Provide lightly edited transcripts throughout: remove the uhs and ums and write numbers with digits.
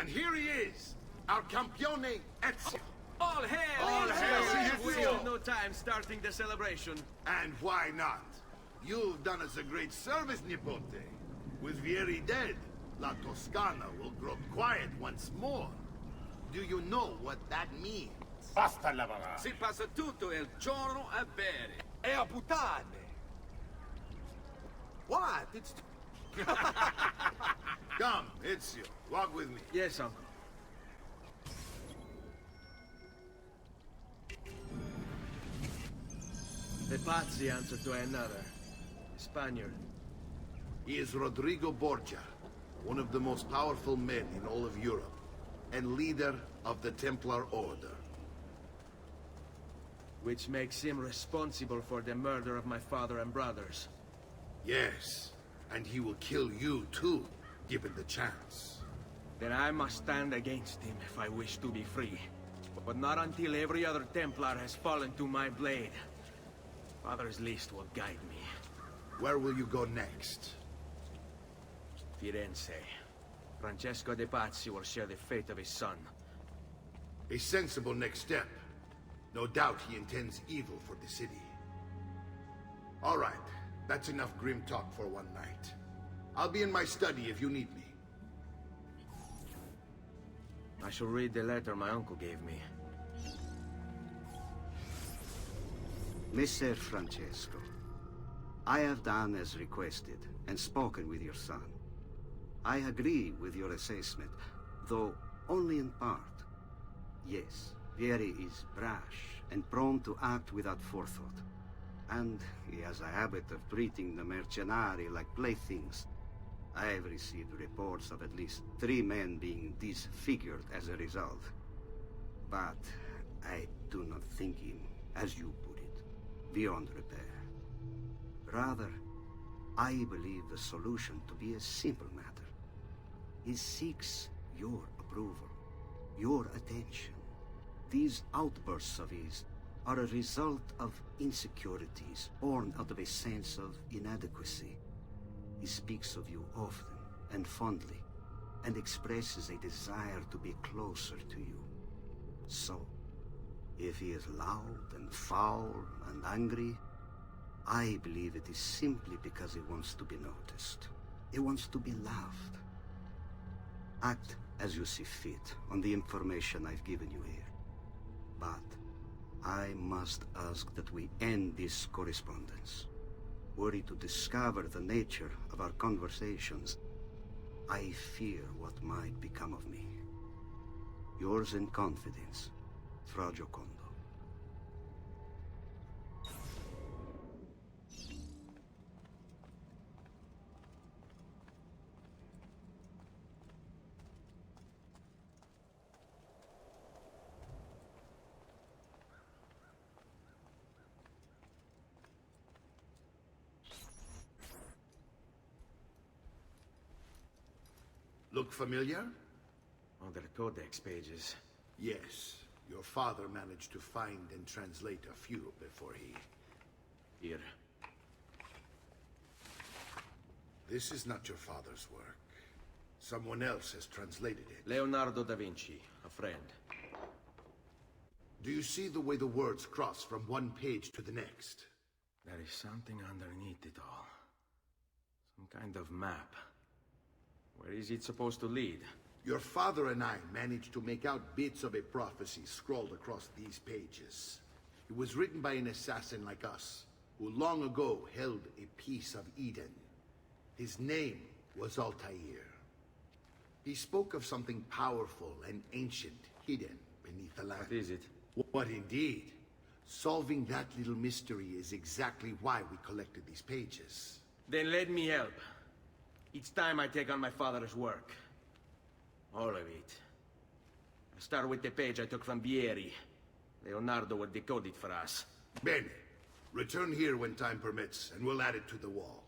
And here he is, our campione Ezio. All hail! All hail, We Ezio! have no time starting the celebration. And why not? You've done us a great service, Nipote. With Vieri dead, La Toscana will grow quiet once more. Do you know what that means? Basta lavorare. Si passa tutto il giorno a bere. E a puttane! What? It's... Come, Ezio, walk with me. Yes, uncle. The Pazzi answer to another. Spaniard. He is Rodrigo Borgia, one of the most powerful men in all of Europe, and leader of the Templar Order. Which makes him responsible for the murder of my father and brothers. Yes, and he will kill you too, given the chance. Then I must stand against him if I wish to be free. But not until every other Templar has fallen to my blade. Father's list will guide me. Where will you go next? Firenze. Francesco de Pazzi will share the fate of his son. A sensible next step. No doubt he intends evil for the city. All right, that's enough grim talk for one night. I'll be in my study if you need me. I shall read the letter my uncle gave me. Messer Francesco, I have done as requested and spoken with your son. I agree with your assessment, though only in part. Yes, Vieri is brash and prone to act without forethought. And he has a habit of treating the mercenari like playthings. I have received reports of at least 3 men being disfigured as a result. But I do not think him, as you put it, beyond repair. Rather, I believe the solution to be a simple matter. He seeks your approval, your attention. These outbursts of his are a result of insecurities born out of a sense of inadequacy. He speaks of you often and fondly, and expresses a desire to be closer to you. So, if he is loud and foul and angry, I believe it is simply because he wants to be noticed. He wants to be loved. Act as you see fit on the information I've given you here. But I must ask that we end this correspondence. Were he to discover the nature of our conversations, I fear what might become of me. Yours in confidence, Fra Giocondo. Look familiar? On their codex pages. Yes. Your father managed to find and translate a few before he... Here. This is not your father's work. Someone else has translated it. Leonardo da Vinci, a friend. Do you see the way the words cross from one page to the next? There is something underneath it all. Some kind of map. Where is it supposed to lead? Your father and I managed to make out bits of a prophecy scrawled across these pages. It was written by an assassin like us, who long ago held a piece of Eden. His name was Altair. He spoke of something powerful and ancient hidden beneath the land. What is it? What indeed? Solving that little mystery is exactly why we collected these pages. Then let me help. It's time I take on my father's work. All of it. I'll start with the page I took from Vieri. Leonardo will decode it for us. Bene. Return here when time permits, and we'll add it to the wall.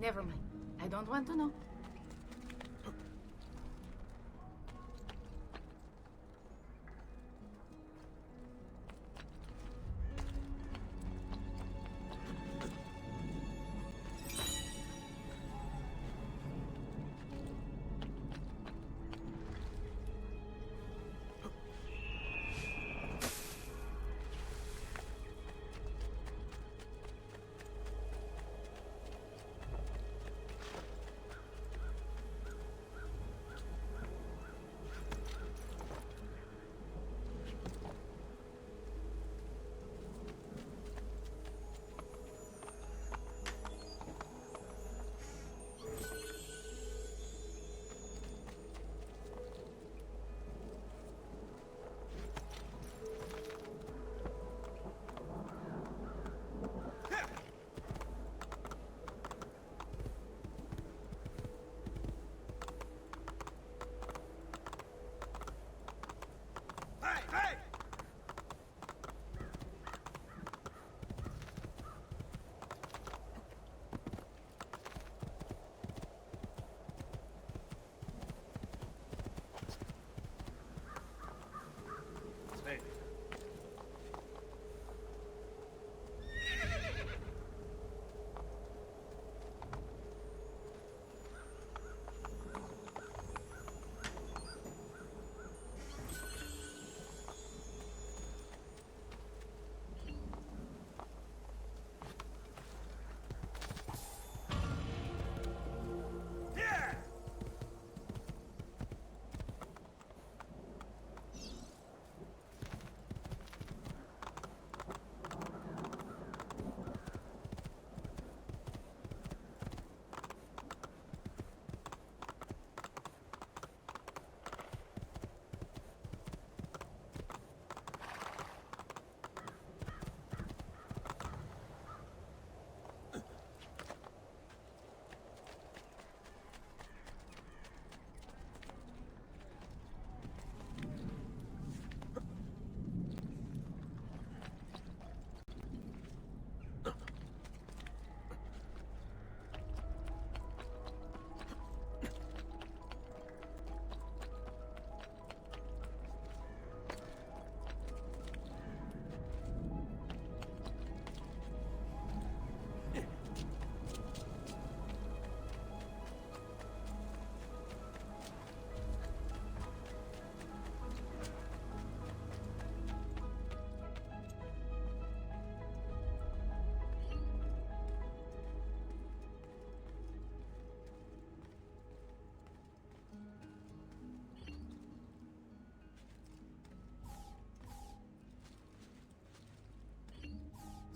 Never mind. I don't want to know.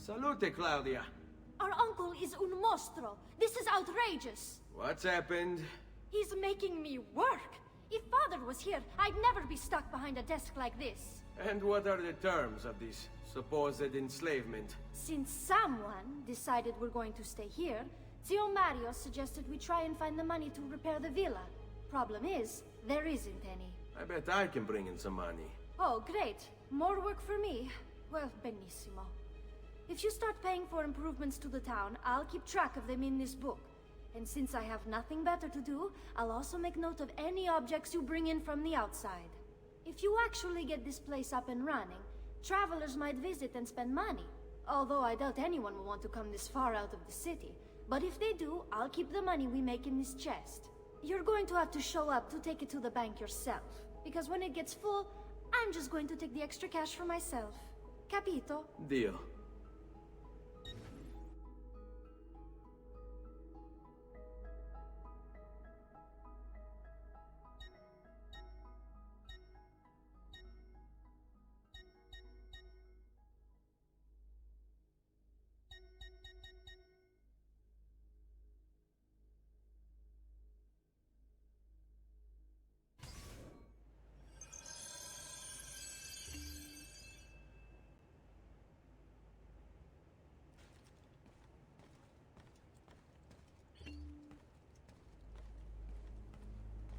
Salute, Claudia. Our uncle is un mostro. This is outrageous. What's happened? He's making me work. If Father was here, I'd never be stuck behind a desk like this. And what are the terms of this supposed enslavement? Since someone decided we're going to stay here, Zio Mario suggested we try and find the money to repair the villa. Problem is, there isn't any. I bet I can bring in some money. Oh, great. More work for me. Well, benissimo. If you start paying for improvements to the town, I'll keep track of them in this book. And since I have nothing better to do, I'll also make note of any objects you bring in from the outside. If you actually get this place up and running, travelers might visit and spend money. Although I doubt anyone will want to come this far out of the city. But if they do, I'll keep the money we make in this chest. You're going to have to show up to take it to the bank yourself. Because when it gets full, I'm just going to take the extra cash for myself. Capito? Deal.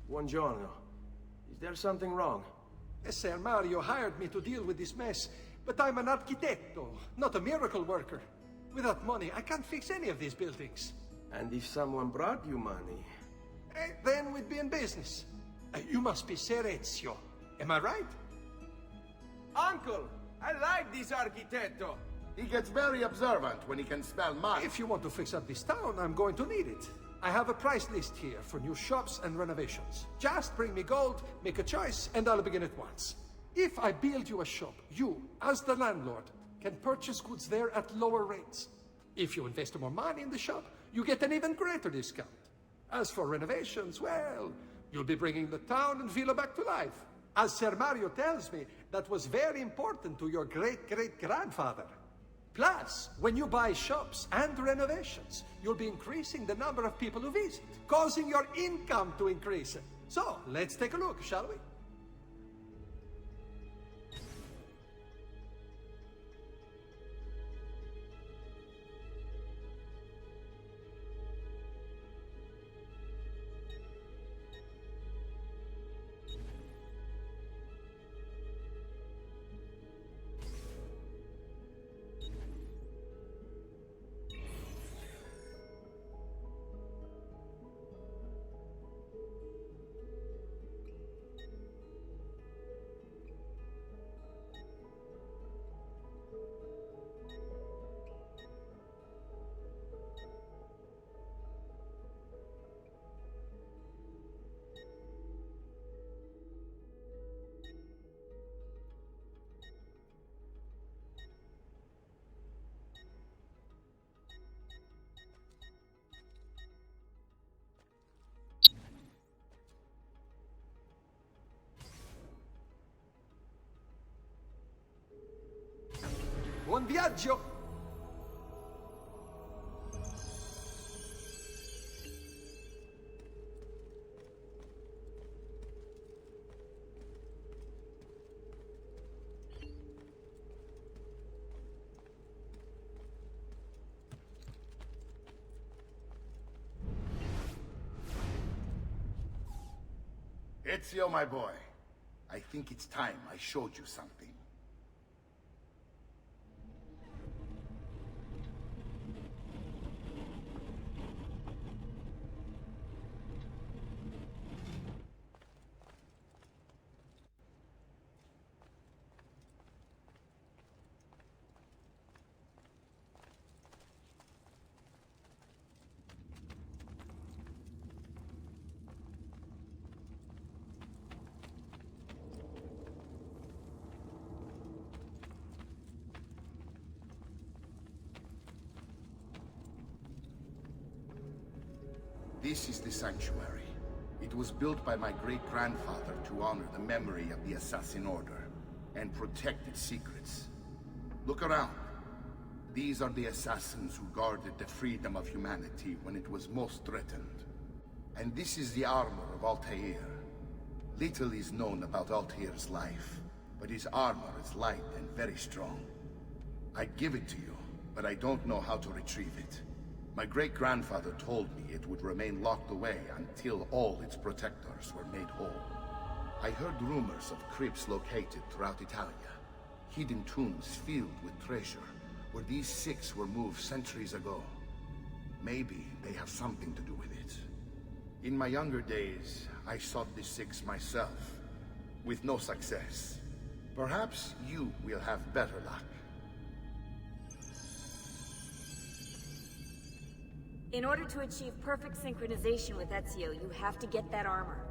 Buongiorno. Is there something wrong? Messer Mario hired me to deal with this mess, but I'm an architetto, not a miracle worker. Without money, I can't fix any of these buildings. And if someone brought you money... Then we'd be in business. You must be Ser Ezio. Am I right? Uncle! I like this architetto! He gets very observant when he can spell money. If you want to fix up this town, I'm going to need it. I have a price list here for new shops and renovations. Just bring me gold, make a choice, and I'll begin at once. If I build you a shop, you, as the landlord, can purchase goods there at lower rates. If you invest more money in the shop, you get an even greater discount. As for renovations, well, you'll be bringing the town and villa back to life. As Ser Mario tells me, that was very important to your great-great-grandfather. Plus, when you buy shops and renovations, you'll be increasing the number of people who visit, causing your income to increase. So, let's take a look, shall we? Buon viaggio! Ezio, my boy, I think it's time I showed you something. This is the sanctuary. It was built by my great-grandfather to honor the memory of the Assassin Order and protect its secrets. Look around. These are the assassins who guarded the freedom of humanity when it was most threatened. And this is the armor of Altair. Little is known about Altair's life, but his armor is light and very strong. I'd give it to you, but I don't know how to retrieve it. My great-grandfather told me it would remain locked away until all its protectors were made whole. I heard rumors of crypts located throughout Italia, hidden tombs filled with treasure, where these six were moved centuries ago. Maybe they have something to do with it. In my younger days, I sought the six myself, with no success. Perhaps you will have better luck. In order to achieve perfect synchronization with Ezio, you have to get that armor.